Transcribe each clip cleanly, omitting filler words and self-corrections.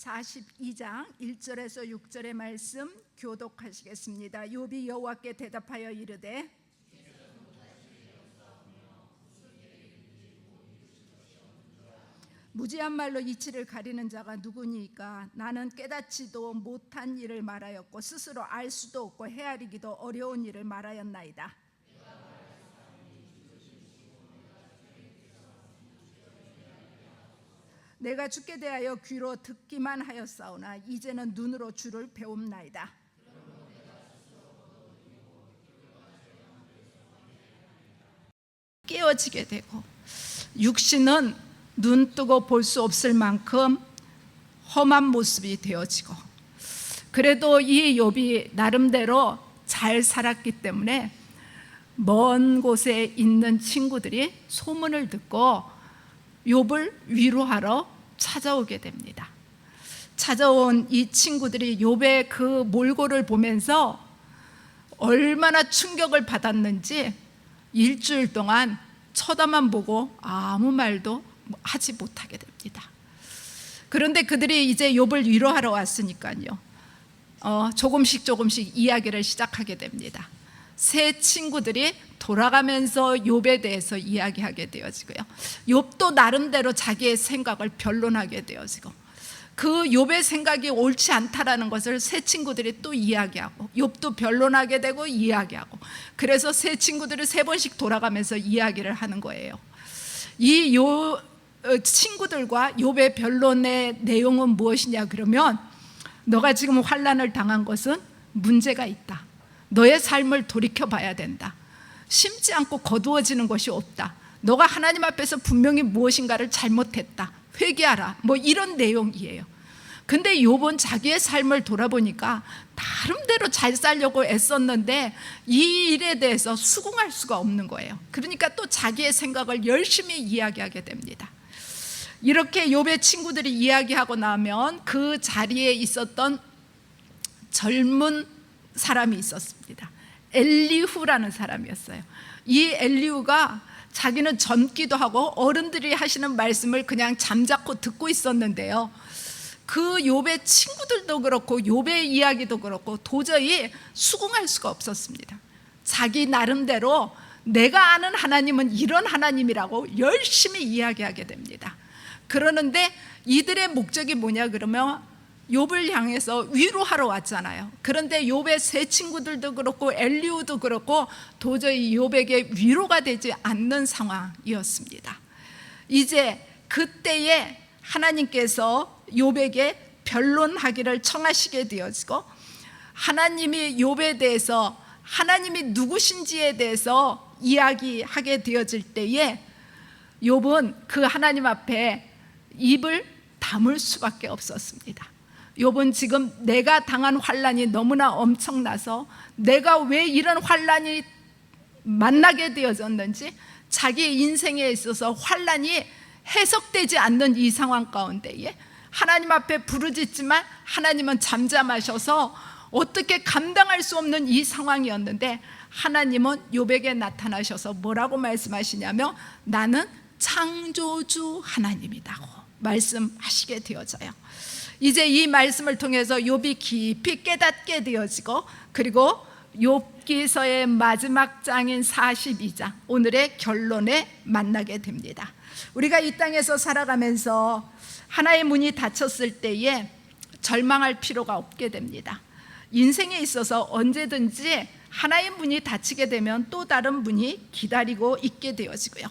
42장 1절에서 6절의 말씀 교독하시겠습니다. 욥이 여호와께 대답하여 이르되 무지한 말로 이치를 가리는 자가 누구니까? 나는 깨닫지도 못한 일을 말하였고 스스로 알 수도 없고 헤아리기도 어려운 일을 말하였나이다. 내가 주께 대하여 귀로 듣기만 하였사오나 이제는 눈으로 주를 배움나이다. 깨어지게 되고 육신은 눈 뜨고 볼 수 없을 만큼 험한 모습이 되어지고, 그래도 이 욥이 나름대로 잘 살았기 때문에 먼 곳에 있는 친구들이 소문을 듣고 욥을 위로하러 찾아오게 됩니다. 찾아온 이 친구들이 욥의 그 몰골을 보면서 얼마나 충격을 받았는지 일주일 동안 쳐다만 보고 아무 말도 하지 못하게 됩니다. 그런데 그들이 이제 욥을 위로하러 왔으니까요, 조금씩 이야기를 시작하게 됩니다. 세 친구들이 돌아가면서 욥에 대해서 이야기하게 되어지고요, 욥도 나름대로 자기의 생각을 변론하게 되어지고, 그 욥의 생각이 옳지 않다라는 것을 세 친구들이 또 이야기하고, 욥도 변론하게 되고 이야기하고, 그래서 세 친구들이 세 번씩 돌아가면서 이야기를 하는 거예요. 이 친구들과 욥의 변론의 내용은 무엇이냐 그러면, 너가 지금 환난을 당한 것은 문제가 있다. 너의 삶을 돌이켜봐야 된다. 심지 않고 거두어지는 것이 없다. 너가 하나님 앞에서 분명히 무엇인가를 잘못했다. 회개하라. 뭐 이런 내용이에요. 근데 욥은 자기의 삶을 돌아보니까 나름대로 잘 살려고 애썼는데 이 일에 대해서 수긍할 수가 없는 거예요. 그러니까 또 자기의 생각을 열심히 이야기하게 됩니다. 이렇게 욥의 친구들이 이야기하고 나면 그 자리에 있었던 젊은 사람이 있었습니다. 엘리후라는 사람이었어요. 이 엘리후가 자기는 젊기도 하고 어른들이 하시는 말씀을 그냥 잠자코 듣고 있었는데요, 그 욥의 친구들도 그렇고 욥의 이야기도 그렇고 도저히 수긍할 수가 없었습니다. 자기 나름대로 내가 아는 하나님은 이런 하나님이라고 열심히 이야기하게 됩니다. 그러는데 이들의 목적이 뭐냐 그러면 욥을 향해서 위로하러 왔잖아요. 그런데 욥의 세 친구들도 그렇고 엘리후도 그렇고 도저히 욥에게 위로가 되지 않는 상황이었습니다. 이제 그때에 하나님께서 욥에게 변론하기를 청하시게 되어지고, 하나님이 욥에 대해서 하나님이 누구신지에 대해서 이야기하게 되어질 때에 욥은 그 하나님 앞에 입을 다물 수밖에 없었습니다. 욥은 지금 내가 당한 환난이 너무나 엄청나서 내가 왜 이런 환난이 만나게 되어졌는지, 자기 인생에 있어서 환난이 해석되지 않는 이 상황 가운데에 하나님 앞에 부르짖지만 하나님은 잠잠하셔서 어떻게 감당할 수 없는 이 상황이었는데, 하나님은 욥에게 나타나셔서 뭐라고 말씀하시냐면 나는 창조주 하나님이라고 말씀하시게 되어져요. 이제 이 말씀을 통해서 욥이 깊이 깨닫게 되어지고, 그리고 욥기서의 마지막 장인 42장 오늘의 결론에 만나게 됩니다. 우리가 이 땅에서 살아가면서 하나의 문이 닫혔을 때에 절망할 필요가 없게 됩니다. 인생에 있어서 언제든지 하나의 문이 닫히게 되면 또 다른 문이 기다리고 있게 되어지고요,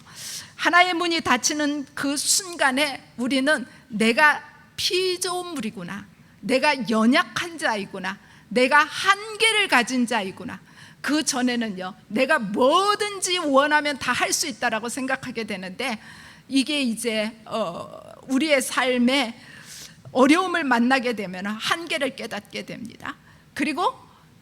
하나의 문이 닫히는 그 순간에 우리는 내가 피조물이구나, 내가 연약한 자이구나, 내가 한계를 가진 자이구나, 그 전에는요 내가 뭐든지 원하면 다 할 수 있다라고 생각하게 되는데, 이게 이제 우리의 삶에 어려움을 만나게 되면 한계를 깨닫게 됩니다. 그리고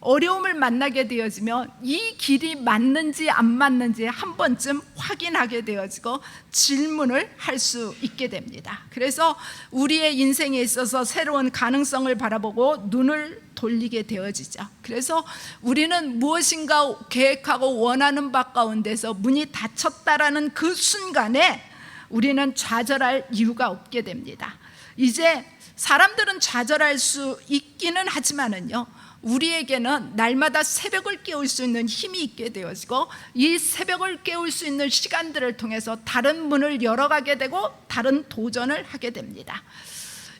어려움을 만나게 되어지면 이 길이 맞는지 안 맞는지 한 번쯤 확인하게 되어지고 질문을 할 수 있게 됩니다. 그래서 우리의 인생에 있어서 새로운 가능성을 바라보고 눈을 돌리게 되어지죠. 그래서 우리는 무엇인가 계획하고 원하는 바 가운데서 문이 닫혔다라는 그 순간에 우리는 좌절할 이유가 없게 됩니다. 이제 사람들은 좌절할 수 있기는 하지만은요, 우리에게는 날마다 새벽을 깨울 수 있는 힘이 있게 되어지고, 이 새벽을 깨울 수 있는 시간들을 통해서 다른 문을 열어가게 되고 다른 도전을 하게 됩니다.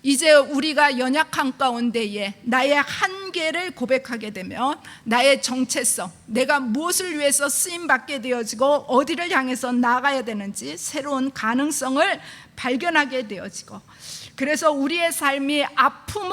이제 우리가 연약한 가운데에 나의 한계를 고백하게 되면 나의 정체성, 내가 무엇을 위해서 쓰임받게 되어지고 어디를 향해서 나아가야 되는지 새로운 가능성을 발견하게 되어지고, 그래서 우리의 삶이 아픔은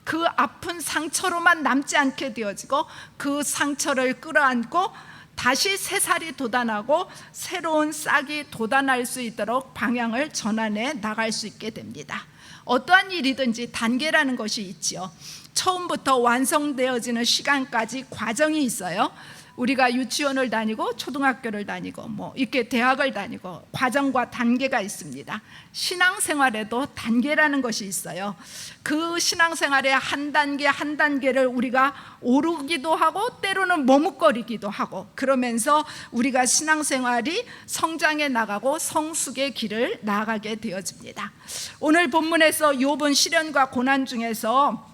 그 아픈 상처로만 남지 않게 되어지고, 그 상처를 끌어안고 다시 새살이 돋아나고 새로운 싹이 돋아날 수 있도록 방향을 전환해 나갈 수 있게 됩니다. 어떠한 일이든지 단계라는 것이 있지요. 처음부터 완성되어지는 시간까지 과정이 있어요. 우리가 유치원을 다니고 초등학교를 다니고 이렇게 대학을 다니고 과정과 단계가 있습니다. 신앙생활에도 단계라는 것이 있어요. 그 신앙생활의 한 단계 한 단계를 우리가 오르기도 하고 때로는 머뭇거리기도 하고, 그러면서 우리가 신앙생활이 성장해 나가고 성숙의 길을 나아가게 되어집니다. 오늘 본문에서 욥은 시련과 고난 중에서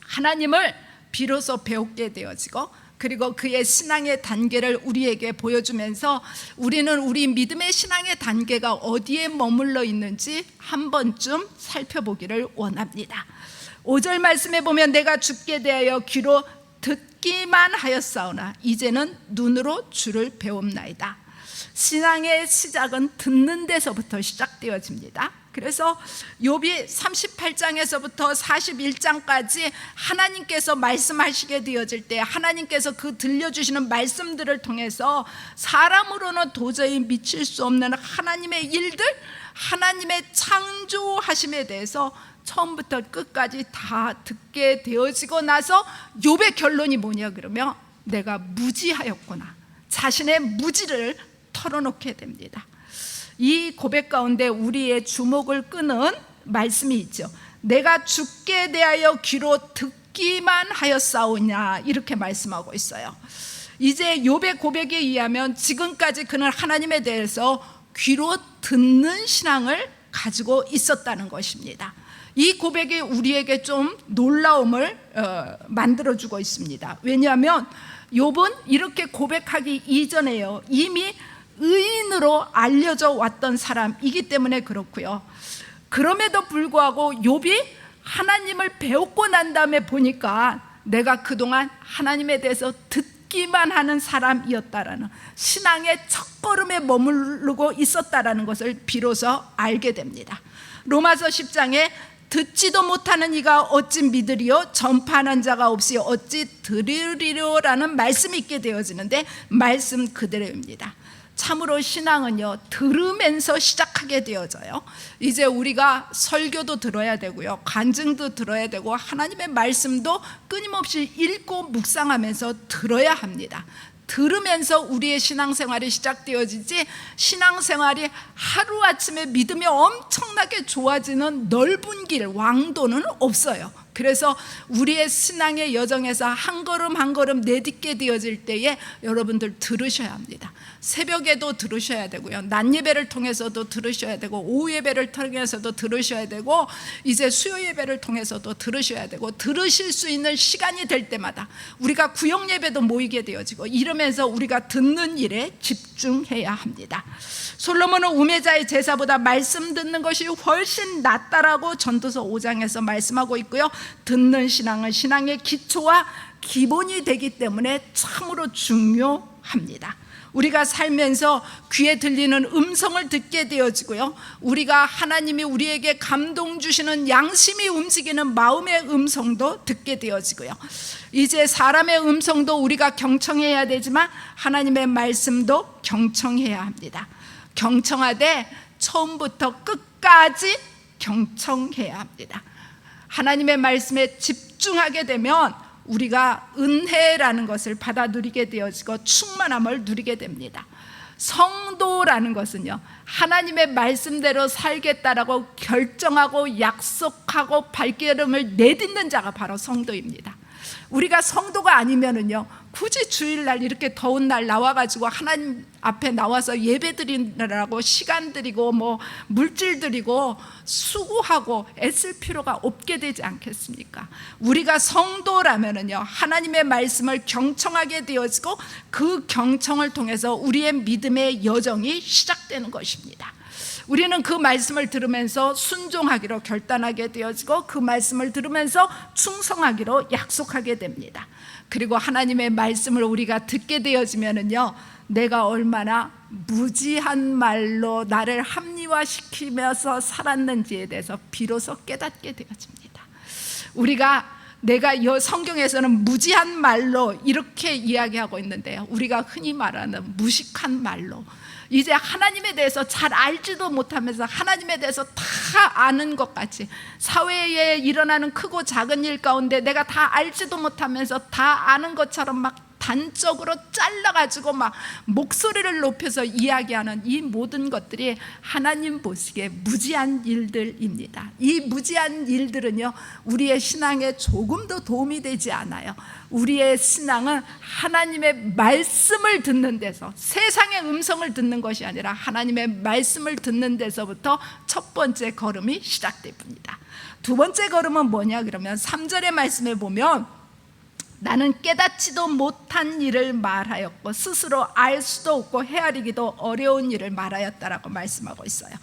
하나님을 비로소 배우게 되어지고, 그리고 그의 신앙의 단계를 우리에게 보여주면서 우리는 우리 믿음의 신앙의 단계가 어디에 머물러 있는지 한 번쯤 살펴보기를 원합니다. 5절 말씀에 보면 내가 주께 대하여 귀로 듣기만 하였사오나 이제는 눈으로 주를 배움나이다. 신앙의 시작은 듣는 데서부터 시작되어집니다. 그래서 욥이 38장에서부터 41장까지 하나님께서 말씀하시게 되어질 때, 하나님께서 그 들려주시는 말씀들을 통해서 사람으로는 도저히 미칠 수 없는 하나님의 일들, 하나님의 창조하심에 대해서 처음부터 끝까지 다 듣게 되어지고 나서 욥의 결론이 뭐냐 그러면 내가 무지하였구나, 자신의 무지를 털어놓게 됩니다. 이 고백 가운데 우리의 주목을 끄는 말씀이 있죠. 내가 주께 대하여 귀로 듣기만 하였사오냐, 이렇게 말씀하고 있어요. 이제 욥의 고백에 의하면 지금까지 그는 하나님에 대해서 귀로 듣는 신앙을 가지고 있었다는 것입니다. 이 고백이 우리에게 좀 놀라움을 만들어주고 있습니다. 왜냐하면 욥은 이렇게 고백하기 이전에요, 이미 의인으로 알려져 왔던 사람이기 때문에 그렇고요. 그럼에도 불구하고 욥이 하나님을 배우고 난 다음에 보니까 내가 그동안 하나님에 대해서 듣기만 하는 사람이었다라는, 신앙의 첫걸음에 머무르고 있었다라는 것을 비로소 알게 됩니다. 로마서 10장에 듣지도 못하는 이가 어찌 믿으리요, 전파하는 자가 없이 어찌 들으리요라는 말씀이 있게 되어지는데, 말씀 그대로입니다. 참으로 신앙은요, 들으면서 시작하게 되어져요. 이제 우리가 설교도 들어야 되고요, 간증도 들어야 되고, 하나님의 말씀도 끊임없이 읽고 묵상하면서 들어야 합니다. 들으면서 우리의 신앙생활이 시작되어지지, 신앙생활이 하루아침에 믿음이 엄청나게 좋아지는 넓은 길, 왕도는 없어요. 그래서 우리의 신앙의 여정에서 한 걸음 한 걸음 내딛게 되어질 때에 여러분들 들으셔야 합니다. 새벽에도 들으셔야 되고요, 낮 예배를 통해서도 들으셔야 되고, 오후 예배를 통해서도 들으셔야 되고, 이제 수요 예배를 통해서도 들으셔야 되고, 들으실 수 있는 시간이 될 때마다 우리가 구역 예배도 모이게 되어지고, 이러면서 우리가 듣는 일에 집중해야 합니다. 솔로몬은 우매자의 제사보다 말씀 듣는 것이 훨씬 낫다라고 전도서 5장에서 말씀하고 있고요, 듣는 신앙은 신앙의 기초와 기본이 되기 때문에 참으로 중요합니다. 우리가 살면서 귀에 들리는 음성을 듣게 되어지고요, 우리가 하나님이 우리에게 감동 주시는 양심이 움직이는 마음의 음성도 듣게 되어지고요, 이제 사람의 음성도 우리가 경청해야 되지만 하나님의 말씀도 경청해야 합니다. 경청하되 처음부터 끝까지 경청해야 합니다. 하나님의 말씀에 집중하게 되면 우리가 은혜라는 것을 받아 누리게 되어지고 충만함을 누리게 됩니다. 성도라는 것은요, 하나님의 말씀대로 살겠다라고 결정하고 약속하고 발걸음을 내딛는 자가 바로 성도입니다. 우리가 성도가 아니면은요, 굳이 주일날 이렇게 더운 날 나와가지고 하나님 앞에 나와서 예배 드리느라고 시간 드리고 뭐 물질 드리고 수고하고 애쓸 필요가 없게 되지 않겠습니까? 우리가 성도라면은요, 하나님의 말씀을 경청하게 되어지고 그 경청을 통해서 우리의 믿음의 여정이 시작되는 것입니다. 우리는 그 말씀을 들으면서 순종하기로 결단하게 되어지고 그 말씀을 들으면서 충성하기로 약속하게 됩니다. 그리고 하나님의 말씀을 우리가 듣게 되어지면은요, 내가 얼마나 무지한 말로 나를 합리화시키면서 살았는지에 대해서 비로소 깨닫게 되어집니다. 내가 이 성경에서는 무지한 말로 이렇게 이야기하고 있는데요, 우리가 흔히 말하는 무식한 말로, 이제 하나님에 대해서 잘 알지도 못하면서 하나님에 대해서 다 아는 것 같이, 사회에 일어나는 크고 작은 일 가운데 내가 다 알지도 못하면서 다 아는 것처럼 막 단적으로 잘라가지고 막 목소리를 높여서 이야기하는 이 모든 것들이 하나님 보시기에 무지한 일들입니다. 이 무지한 일들은요, 우리의 신앙에 조금도 도움이 되지 않아요. 우리의 신앙은 하나님의 말씀을 듣는 데서, 세상의 음성을 듣는 것이 아니라 하나님의 말씀을 듣는 데서부터 첫 번째 걸음이 시작됩니다. 두 번째 걸음은 뭐냐 그러면 3절의 말씀에 보면, 나는 깨닫지도 못한 일을 말하였고 스스로 알 수도 없고 헤아리기도 어려운 일을 말하였다라고 말씀하고 있어요.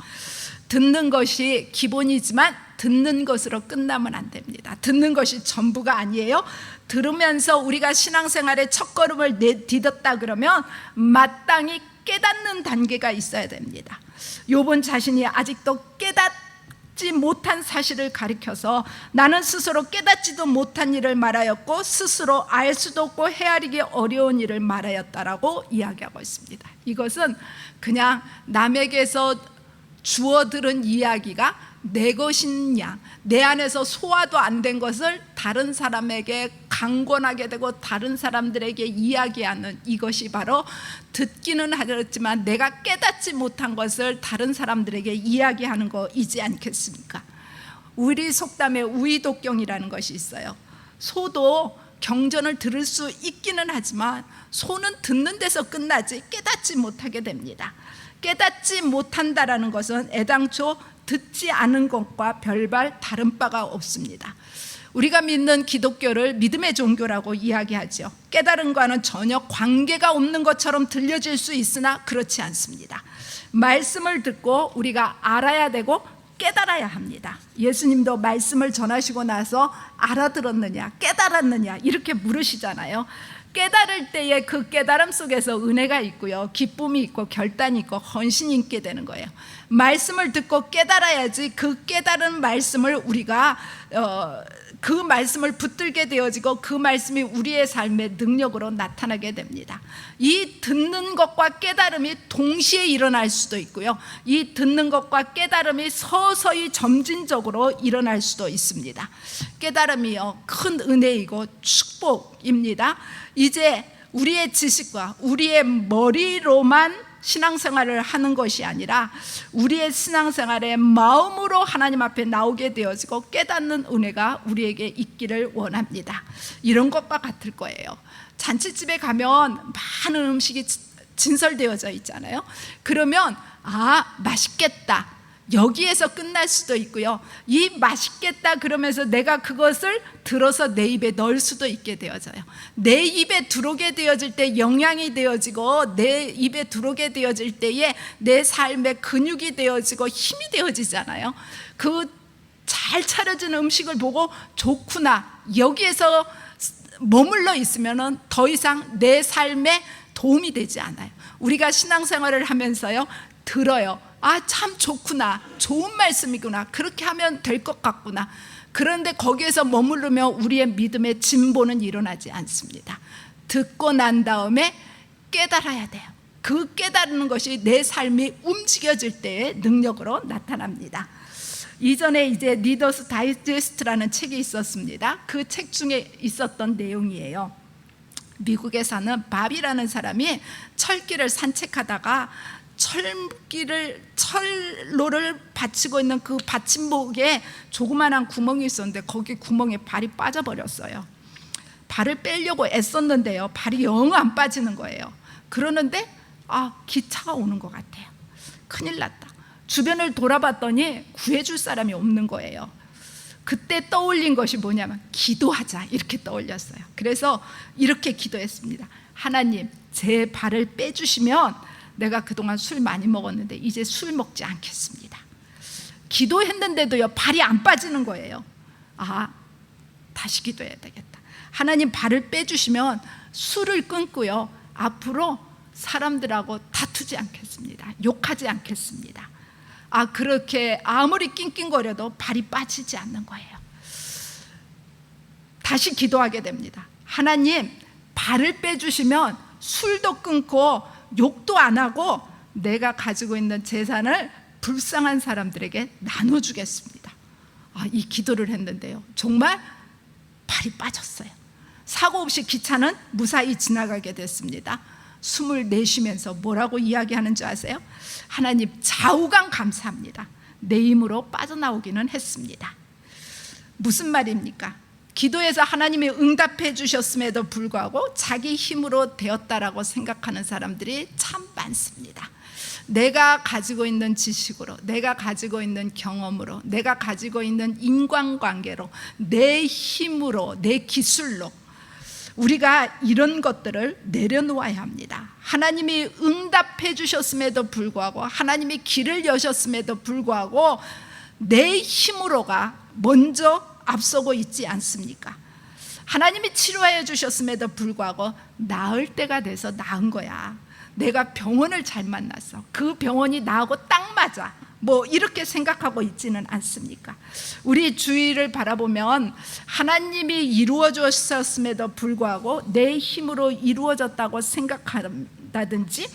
듣는 것이 기본이지만 듣는 것으로 끝나면 안 됩니다. 듣는 것이 전부가 아니에요. 들으면서 우리가 신앙생활의 첫걸음을 디뎠다 그러면 마땅히 깨닫는 단계가 있어야 됩니다. 욥은 자신이 아직도 깨닫지 못한 사실을 가리켜서 나는 스스로 깨닫지도 못한 일을 말하였고 스스로 알 수도 없고 헤아리기 어려운 일을 말하였다라고 이야기하고 있습니다. 이것은 그냥 남에게서 주워 들은 이야기가 내 것인 양, 내 안에서 소화도 안 된 것을 다른 사람에게 강권하게 되고 다른 사람들에게 이야기하는, 이것이 바로 듣기는 하였지만 내가 깨닫지 못한 것을 다른 사람들에게 이야기하는 거이지 않겠습니까? 우리 속담에 우의독경이라는 것이 있어요. 소도 경전을 들을 수 있기는 하지만 소는 듣는 데서 끝나지 깨닫지 못하게 됩니다. 깨닫지 못한다라는 것은 애당초 듣지 않은 것과 별반 다른 바가 없습니다. 우리가 믿는 기독교를 믿음의 종교라고 이야기하죠. 깨달음과는 전혀 관계가 없는 것처럼 들려질 수 있으나 그렇지 않습니다. 말씀을 듣고 우리가 알아야 되고 깨달아야 합니다. 예수님도 말씀을 전하시고 나서 알아들었느냐 깨달았느냐 이렇게 물으시잖아요. 깨달을 때에 그 깨달음 속에서 은혜가 있고요, 기쁨이 있고 결단이 있고 헌신이 있게 되는 거예요. 말씀을 듣고 깨달아야지 그 깨달은 말씀을 우리가 그 말씀을 붙들게 되어지고 그 말씀이 우리의 삶의 능력으로 나타나게 됩니다. 이 듣는 것과 깨달음이 동시에 일어날 수도 있고요, 이 듣는 것과 깨달음이 서서히 점진적으로 일어날 수도 있습니다. 깨달음이요, 큰 은혜이고 축복입니다. 이제 우리의 지식과 우리의 머리로만 신앙생활을 하는 것이 아니라 우리의 신앙생활의 마음으로 하나님 앞에 나오게 되어지고 깨닫는 은혜가 우리에게 있기를 원합니다. 이런 것과 같을 거예요. 잔치집에 가면 많은 음식이 진설되어져 있잖아요. 그러면 맛있겠다, 여기에서 끝날 수도 있고요, 이 맛있겠다 그러면서 내가 그것을 들어서 내 입에 넣을 수도 있게 되어져요. 내 입에 들어오게 되어질 때 영양이 되어지고 내 입에 들어오게 되어질 때에 내 삶의 근육이 되어지고 힘이 되어지잖아요. 그 잘 차려진 음식을 보고 좋구나, 여기에서 머물러 있으면 더 이상 내 삶에 도움이 되지 않아요. 우리가 신앙생활을 하면서요, 들어요, 참 좋구나, 좋은 말씀이구나, 그렇게 하면 될 것 같구나. 그런데 거기에서 머무르면 우리의 믿음의 진보는 일어나지 않습니다. 듣고 난 다음에 깨달아야 돼요. 그 깨달는 것이 내 삶이 움직여질 때의 능력으로 나타납니다. 이전에 이제 리더스 다이제스트라는 책이 있었습니다. 그 책 중에 있었던 내용이에요. 미국에 사는 밥이라는 사람이 철길을 산책하다가 철로를 받치고 있는 그 받침목에 조그만한 구멍이 있었는데 거기 구멍에 발이 빠져버렸어요. 발을 빼려고 애썼는데요, 발이 영 안 빠지는 거예요. 그러는데 기차가 오는 것 같아요. 큰일 났다. 주변을 돌아봤더니 구해줄 사람이 없는 거예요. 그때 떠올린 것이 뭐냐면 기도하자, 이렇게 떠올렸어요. 그래서 이렇게 기도했습니다. 하나님, 제 발을 빼주시면 내가 그동안 술 많이 먹었는데 이제 술 먹지 않겠습니다. 기도했는데도요, 발이 안 빠지는 거예요. 다시 기도해야 되겠다. 하나님, 발을 빼주시면 술을 끊고요, 앞으로 사람들하고 다투지 않겠습니다. 욕하지 않겠습니다. 그렇게 아무리 낑낑거려도 발이 빠지지 않는 거예요. 다시 기도하게 됩니다. 하나님, 발을 빼주시면 술도 끊고 욕도 안 하고 내가 가지고 있는 재산을 불쌍한 사람들에게 나눠주겠습니다. 이 기도를 했는데요, 정말 발이 빠졌어요. 사고 없이 기차는 무사히 지나가게 됐습니다. 숨을 내쉬면서 뭐라고 이야기하는지 아세요? 하나님, 좌우간 감사합니다. 내 힘으로 빠져나오기는 했습니다. 무슨 말입니까? 기도해서 하나님이 응답해 주셨음에도 불구하고 자기 힘으로 되었다라고 생각하는 사람들이 참 많습니다. 내가 가지고 있는 지식으로, 내가 가지고 있는 경험으로, 내가 가지고 있는 인간관계로, 내 힘으로, 내 기술로 우리가 이런 것들을 내려놓아야 합니다. 하나님이 응답해 주셨음에도 불구하고, 하나님이 길을 여셨음에도 불구하고 내 힘으로가 먼저 앞서고 있지 않습니까? 하나님이 치료해 주셨음에도 불구하고 나을 때가 돼서 나은 거야. 내가 병원을 잘 만났어. 그 병원이 나하고 딱 맞아. 이렇게 생각하고 있지는 않습니까? 우리 주위를 바라보면 하나님이 이루어 주셨음에도 불구하고 내 힘으로 이루어졌다고 생각한다든지,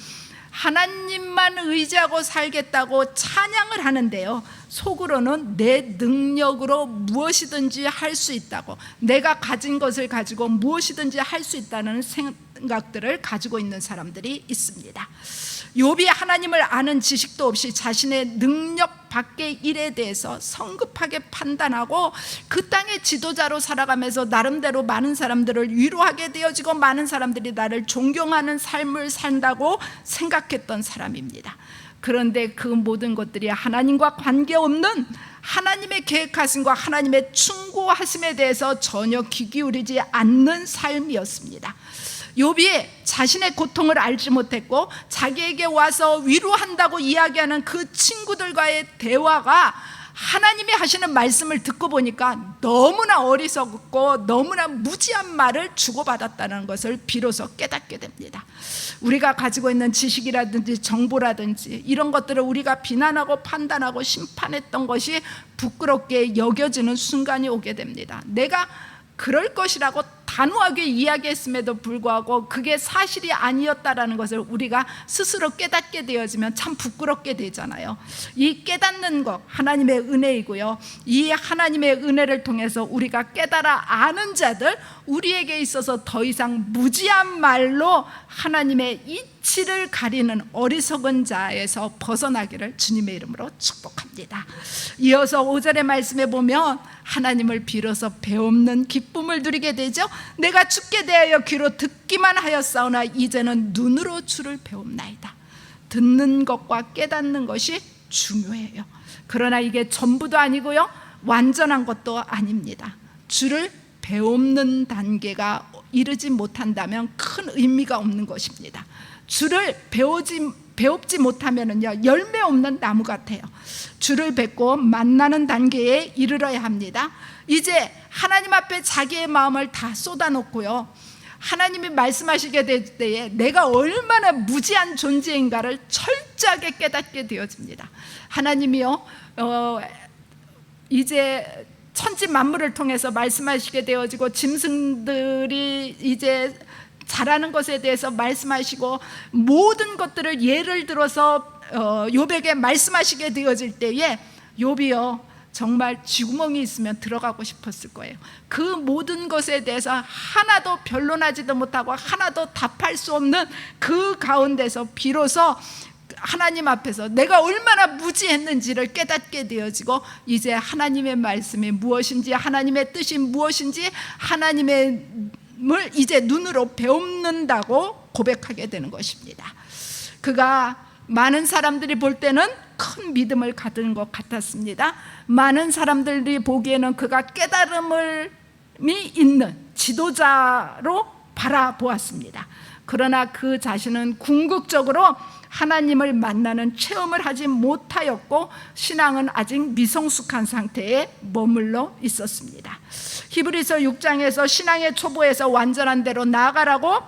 하나님만 의지하고 살겠다고 찬양을 하는데요, 속으로는 내 능력으로 무엇이든지 할 수 있다고, 내가 가진 것을 가지고 무엇이든지 할 수 있다는 생각들을 가지고 있는 사람들이 있습니다. 욥이 하나님을 아는 지식도 없이 자신의 능력 밖의 일에 대해서 성급하게 판단하고 그 땅의 지도자로 살아가면서 나름대로 많은 사람들을 위로하게 되어지고 많은 사람들이 나를 존경하는 삶을 산다고 생각했던 사람입니다. 그런데 그 모든 것들이 하나님과 관계없는 하나님의 계획하심과 하나님의 충고하심에 대해서 전혀 귀 기울이지 않는 삶이었습니다. 욥이 자신의 고통을 알지 못했고 자기에게 와서 위로한다고 이야기하는 그 친구들과의 대화가 하나님이 하시는 말씀을 듣고 보니까 너무나 어리석고 너무나 무지한 말을 주고받았다는 것을 비로소 깨닫게 됩니다. 우리가 가지고 있는 지식이라든지 정보라든지 이런 것들을 우리가 비난하고 판단하고 심판했던 것이 부끄럽게 여겨지는 순간이 오게 됩니다. 내가 그럴 것이라고 단호하게 이야기했음에도 불구하고 그게 사실이 아니었다라는 것을 우리가 스스로 깨닫게 되어지면 참 부끄럽게 되잖아요. 이 깨닫는 것 하나님의 은혜이고요, 이 하나님의 은혜를 통해서 우리가 깨달아 아는 자들, 우리에게 있어서 더 이상 무지한 말로 하나님의 이치를 가리는 어리석은 자에서 벗어나기를 주님의 이름으로 축복합니다. 이어서 5절의 말씀에 보면 하나님을 빌어서 배없는 기쁨을 누리게 되죠. 내가 주께 대하여 귀로 듣기만 하였사오나 이제는 눈으로 주를 배웁나이다. 듣는 것과 깨닫는 것이 중요해요. 그러나 이게 전부도 아니고요, 완전한 것도 아닙니다. 주를 배움는 단계가 이르지 못한다면 큰 의미가 없는 것입니다. 주를 배웁지 못하면은요, 열매 없는 나무 같아요. 주를 뵙고 만나는 단계에 이르러야 합니다. 이제 하나님 앞에 자기의 마음을 다 쏟아놓고요, 하나님이 말씀하시게 될 때에 내가 얼마나 무지한 존재인가를 철저하게 깨닫게 되어집니다. 하나님이요, 이제 천지 만물을 통해서 말씀하시게 되어지고 짐승들이 이제 자라는 것에 대해서 말씀하시고 모든 것들을 예를 들어서 욥에게 말씀하시게 되어질 때에 욥이요, 정말 쥐구멍이 있으면 들어가고 싶었을 거예요. 그 모든 것에 대해서 하나도 변론하지도 못하고 하나도 답할 수 없는 그 가운데서 비로소 하나님 앞에서 내가 얼마나 무지했는지를 깨닫게 되어지고, 이제 하나님의 말씀이 무엇인지, 하나님의 뜻이 무엇인지, 하나님의 이제 눈으로 배웁는다고 고백하게 되는 것입니다. 그가 많은 사람들이 볼 때는 큰 믿음을 가진 것 같았습니다. 많은 사람들이 보기에는 그가 깨달음이 있는 지도자로 바라보았습니다. 그러나 그 자신은 궁극적으로 하나님을 만나는 체험을 하지 못하였고 신앙은 아직 미성숙한 상태에 머물러 있었습니다. 히브리서 6장에서 신앙의 초보에서 완전한 대로 나아가라고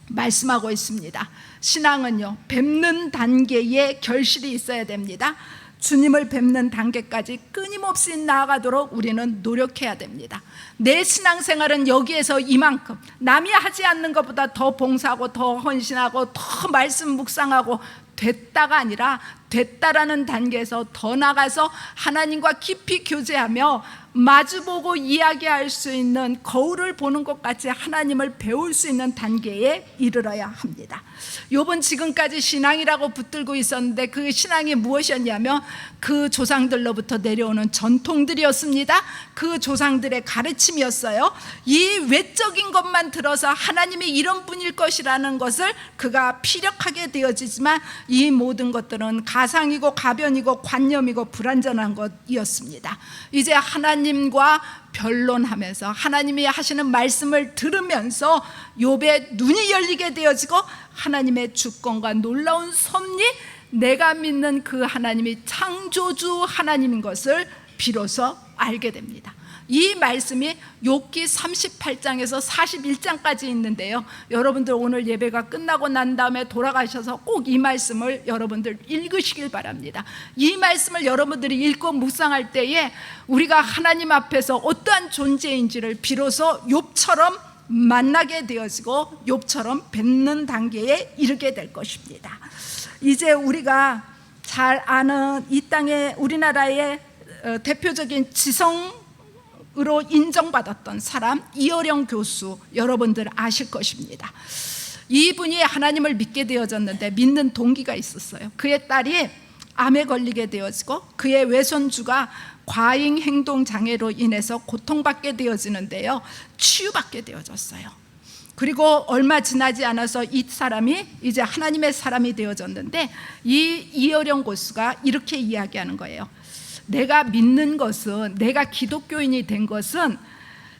말씀하고 있습니다. 신앙은요, 뵙는 단계에 결실이 있어야 됩니다. 주님을 뵙는 단계까지 끊임없이 나아가도록 우리는 노력해야 됩니다. 내 신앙생활은 여기에서 이만큼, 남이 하지 않는 것보다 더 봉사하고 더 헌신하고 더 말씀 묵상하고 됐다가 아니라 됐다라는 단계에서 더 나가서 하나님과 깊이 교제하며 마주보고 이야기할 수 있는, 거울을 보는 것 같이 하나님을 배울 수 있는 단계에 이르러야 합니다. 욥은 지금까지 신앙이라고 붙들고 있었는데 그 신앙이 무엇이었냐면 그 조상들로부터 내려오는 전통들이었습니다. 그 조상들의 가르침이었어요. 이 외적인 것만 들어서 하나님이 이런 분일 것이라는 것을 그가 피력하게 되어지지만 이 모든 것들은 가상이고 가변이고 관념이고 불완전한 것이었습니다. 이제 하나님과 변론하면서 하나님이 하시는 말씀을 들으면서 욥의 눈이 열리게 되어지고 하나님의 주권과 놀라운 섭리, 내가 믿는 그 하나님이 창조주 하나님인 것을 비로소 알게 됩니다. 이 말씀이 욥기 38장에서 41장까지 있는데요, 여러분들 오늘 예배가 끝나고 난 다음에 돌아가셔서 꼭 이 말씀을 여러분들 읽으시길 바랍니다. 이 말씀을 여러분들이 읽고 묵상할 때에 우리가 하나님 앞에서 어떠한 존재인지를 비로소 욥처럼 만나게 되어지고 욥처럼 뵙는 단계에 이르게 될 것입니다. 이제 우리가 잘 아는 이 땅의 우리나라의 대표적인 지성으로 인정받았던 사람 이어령 교수, 여러분들 아실 것입니다. 이분이 하나님을 믿게 되어졌는데 믿는 동기가 있었어요. 그의 딸이 암에 걸리게 되어지고 그의 외손주가 과잉 행동 장애로 인해서 고통받게 되어지는데요, 치유받게 되어졌어요. 그리고 얼마 지나지 않아서 이 사람이 이제 하나님의 사람이 되어졌는데 이 이어령 교수가 이렇게 이야기하는 거예요. 내가 믿는 것은, 내가 기독교인이 된 것은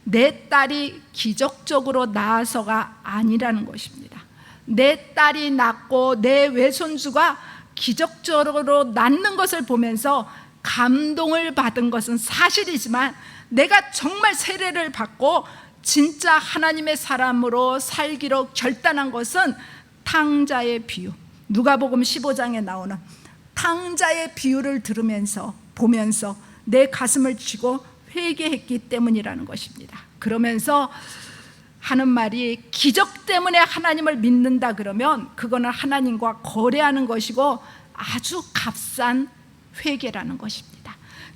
내 딸이 기적적으로 나아서가 아니라는 것입니다. 내 딸이 낳고 내 외손주가 기적적으로 낳는 것을 보면서 감동을 받은 것은 사실이지만 내가 정말 세례를 받고 진짜 하나님의 사람으로 살기로 결단한 것은 탕자의 비유, 누가복음 15장에 나오는 탕자의 비유를 들으면서 보면서 내 가슴을 치고 회개했기 때문이라는 것입니다. 그러면서 하는 말이, 기적 때문에 하나님을 믿는다 그러면 그거는 하나님과 거래하는 것이고 아주 값싼 회개라는 것입니다.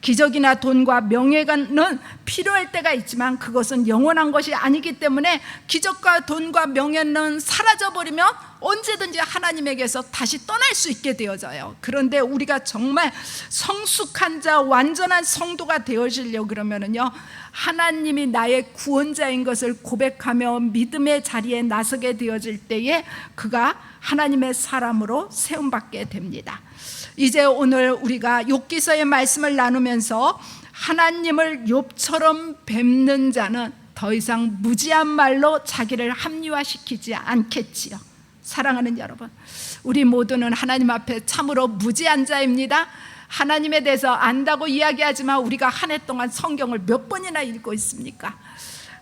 기적이나 돈과 명예는 필요할 때가 있지만 그것은 영원한 것이 아니기 때문에 기적과 돈과 명예는 사라져버리면 언제든지 하나님에게서 다시 떠날 수 있게 되어져요. 그런데 우리가 정말 성숙한 자, 완전한 성도가 되어지려고 그러면은요, 하나님이 나의 구원자인 것을 고백하며 믿음의 자리에 나서게 되어질 때에 그가 하나님의 사람으로 세움받게 됩니다. 이제 오늘 우리가 욥기서의 말씀을 나누면서 하나님을 욥처럼 뵙는 자는 더 이상 무지한 말로 자기를 합리화시키지 않겠지요. 사랑하는 여러분, 우리 모두는 하나님 앞에 참으로 무지한 자입니다. 하나님에 대해서 안다고 이야기하지만 우리가 한 해 동안 성경을 몇 번이나 읽고 있습니까?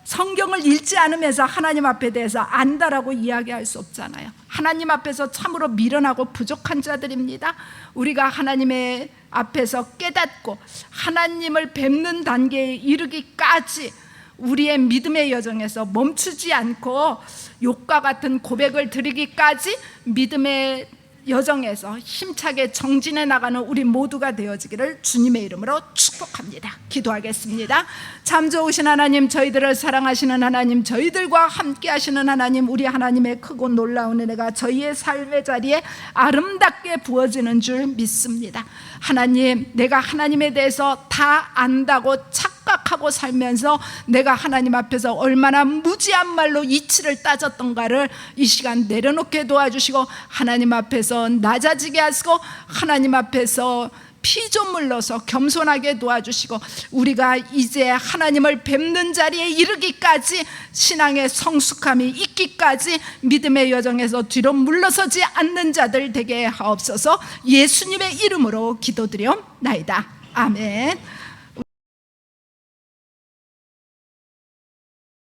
성경을 읽지 않으면서 하나님 앞에 대해서 안다라고 이야기할 수 없잖아요. 하나님 앞에서 참으로 미련하고 부족한 자들입니다. 우리가 하나님의 앞에서 깨닫고 하나님을 뵙는 단계에 이르기까지 우리의 믿음의 여정에서 멈추지 않고 욥과 같은 고백을 드리기까지 믿음의 여정에서 힘차게 정진해 나가는 우리 모두가 되어지기를 주님의 이름으로 축복합니다. 기도하겠습니다. 참 좋으신 하나님, 저희들을 사랑하시는 하나님, 저희들과 함께 하시는 하나님, 우리 하나님의 크고 놀라운 은혜가 저희의 삶의 자리에 아름답게 부어지는 줄 믿습니다. 하나님, 내가 하나님에 대해서 다 안다고 착각하고 착각하고 살면서 내가 하나님 앞에서 얼마나 무지한 말로 이치를 따졌던가를 이 시간 내려놓게 도와주시고, 하나님 앞에서 낮아지게 하시고, 하나님 앞에서 피조물 넣어서 겸손하게 도와주시고, 우리가 이제 하나님을 뵙는 자리에 이르기까지, 신앙의 성숙함이 있기까지 믿음의 여정에서 뒤로 물러서지 않는 자들 되게 하옵소서. 예수님의 이름으로 기도드려옵나이다. 아멘.